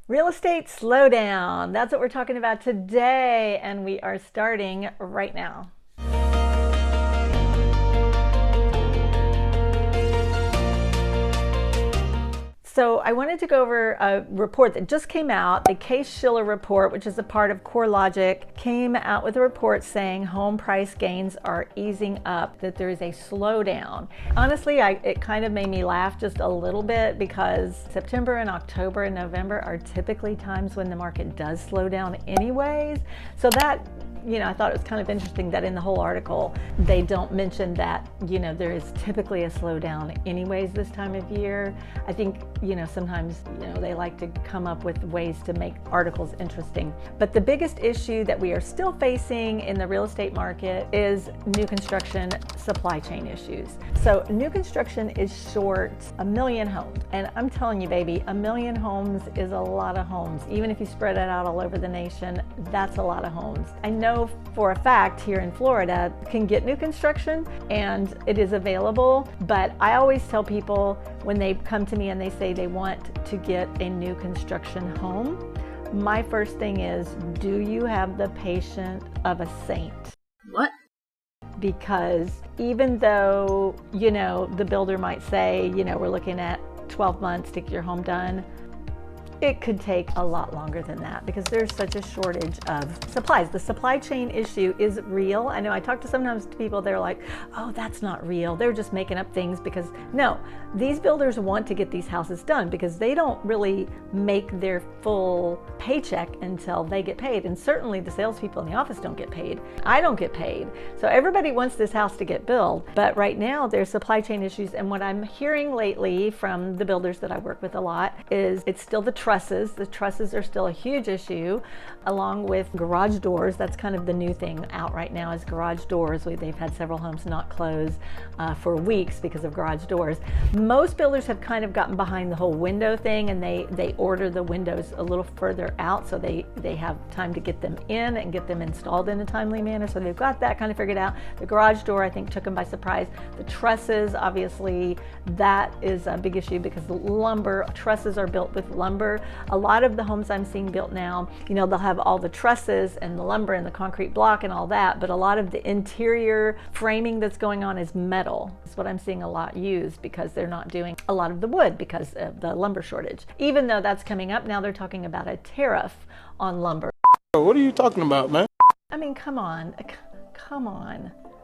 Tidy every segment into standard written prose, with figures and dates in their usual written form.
Real estate slowdown. That's what we're talking about today, and we are starting right now. So I wanted to go over a report that just came out. The Case Shiller report, which is a part of CoreLogic, came out with a report saying home price gains are easing up, that there is a slowdown. Honestly, it kind of made me laugh just a little bit because September and October and November are typically times when the market does slow down anyways. So that, I thought it was kind of interesting that in the whole article, they don't mention that, there is typically a slowdown anyways this time of year. I think, sometimes, they like to come up with ways to make articles interesting. But the biggest issue that we are still facing in the real estate market is new construction supply chain issues. So new construction is short 1 million homes. And I'm telling you, baby, 1 million homes is a lot of homes. Even if you spread it out all over the nation, that's a lot of homes. I know for a fact here in Florida can get new construction and it is available, but I always tell people when they come to me and they say they want to get a new construction home, my first thing is, do you have the patience of a saint? What? Because even though, the builder might say, we're looking at 12 months to get your home done, it could take a lot longer than that because there's such a shortage of supplies. The supply chain issue is real. I know I talk to sometimes to people, they're like, oh, that's not real. They're just making up things because no, these builders want to get these houses done because they don't really make their full paycheck until they get paid. And certainly the salespeople in the office don't get paid. I don't get paid. So everybody wants this house to get built. But right now there's supply chain issues. And what I'm hearing lately from the builders that I work with a lot is it's still the trusses. The trusses are still a huge issue, along with garage doors. That's kind of the new thing out right now is garage doors. They've had several homes not close for weeks because of garage doors. Most builders have kind of gotten behind the whole window thing, and they order the windows a little further out so they have time to get them in and get them installed in a timely manner. So they've got that kind of figured out. The garage door, I think, took them by surprise. The trusses, obviously, that is a big issue because the lumber, trusses are built with lumber. A lot of the homes I'm seeing built now, they'll have all the trusses and the lumber and the concrete block and all that, but a lot of the interior framing that's going on is metal. It's what I'm seeing a lot used because they're not doing a lot of the wood because of the lumber shortage. Even though that's coming up now, they're talking about a tariff on lumber. What are you talking about, man? I mean, come on.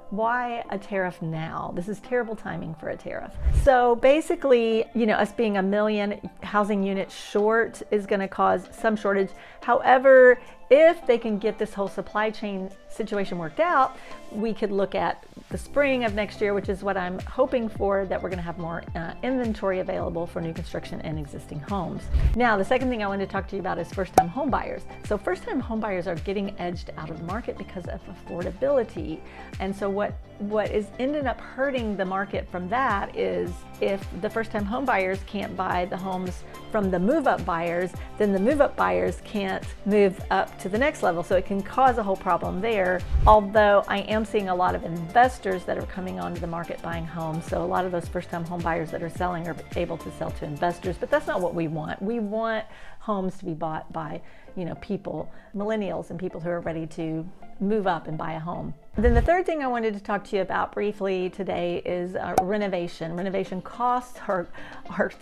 Why a tariff now? This is terrible timing for a tariff. So basically, us being 1 million housing units short is going to cause some shortage. However, if they can get this whole supply chain situation worked out, we could look at the spring of next year, which is what I'm hoping for, that we're going to have more inventory available for new construction and existing homes. Now, the second thing I wanted to talk to you about is first-time home buyers. So first-time home buyers are getting edged out of the market because of affordability. And so what is ended up hurting the market from that is if the first-time home buyers can't buy the homes from the move-up buyers, then the move-up buyers can't move up to the next level. So it can cause a whole problem there. Although I am seeing a lot of investors that are coming onto the market buying homes. So a lot of those first-time home buyers that are selling are able to sell to investors, but that's not what we want. We want homes to be bought by, people, millennials and people who are ready to move up and buy a home. Then the third thing I wanted to talk to you about briefly today is renovation. Renovation costs are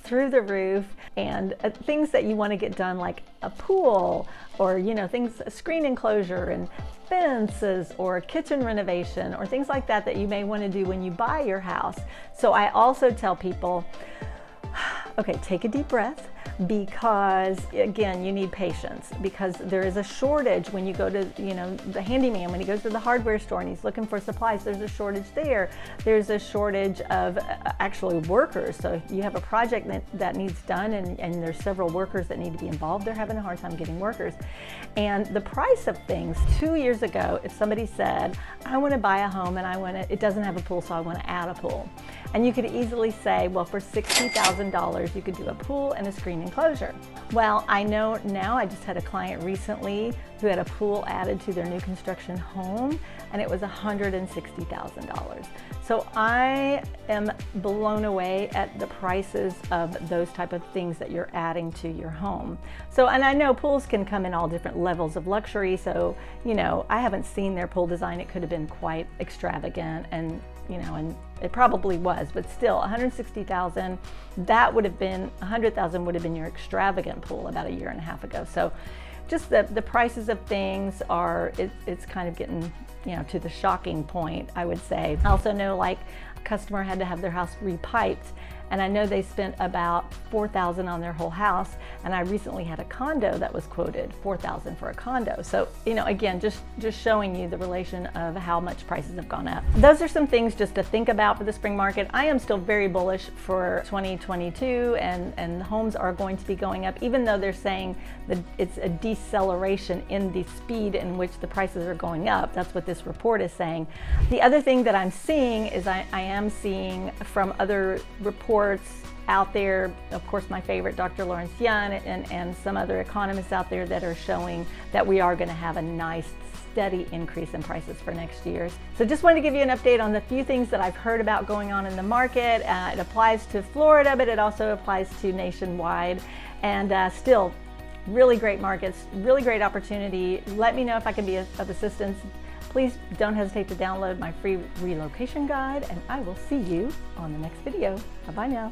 through the roof, and things that you want to get done like a pool or things, a screen enclosure and fences or kitchen renovation or things like that you may want to do when you buy your house. So I also tell people, okay, take a deep breath, because again, you need patience because there is a shortage when you go to, the handyman, when he goes to the hardware store and he's looking for supplies, there's a shortage there. There's a shortage of actually workers. So if you have a project that needs done and there's several workers that need to be involved, they're having a hard time getting workers. And the price of things, 2 years ago, if somebody said, I want to buy a home and it doesn't have a pool, so I want to add a pool. And you could easily say, well, for $60,000, you could do a pool and a screen screen enclosure. Well, I know now, I just had a client recently who had a pool added to their new construction home, and it was $160,000. So I am blown away at the prices of those type of things that you're adding to your home. So, and I know pools can come in all different levels of luxury, so, you know, I haven't seen their pool design. It could have been quite extravagant, and, you know, and it probably was, but still, $160,000, that would have been, $100,000 would have been your extravagant pool about a year and a half ago. So just the prices of things are, it's kind of getting, you know, to the shocking point, I would say. I also know, like, a customer had to have their house repiped, and I know they spent about $4,000 on their whole house, and I recently had a condo that was quoted $4,000 for a condo. So, you know, again, just showing you the relation of how much prices have gone up. Those are some things just to think about for the spring market. I am still very bullish for 2022, and homes are going to be going up, even though they're saying that it's a deceleration in the speed in which the prices are going up. That's what this report is saying. The other thing that I'm seeing is I am seeing from other reports out there, of course my favorite, Dr. Lawrence Yun, and some other economists out there, that are showing that we are going to have a nice steady increase in prices for next year. So just wanted to give you an update on the few things that I've heard about going on in the market. It applies to Florida, but it also applies to nationwide, and still really great markets, really great opportunity. Let me know if I can be of assistance. Please don't hesitate to download my free relocation guide, and I will see you on the next video. Bye-bye now.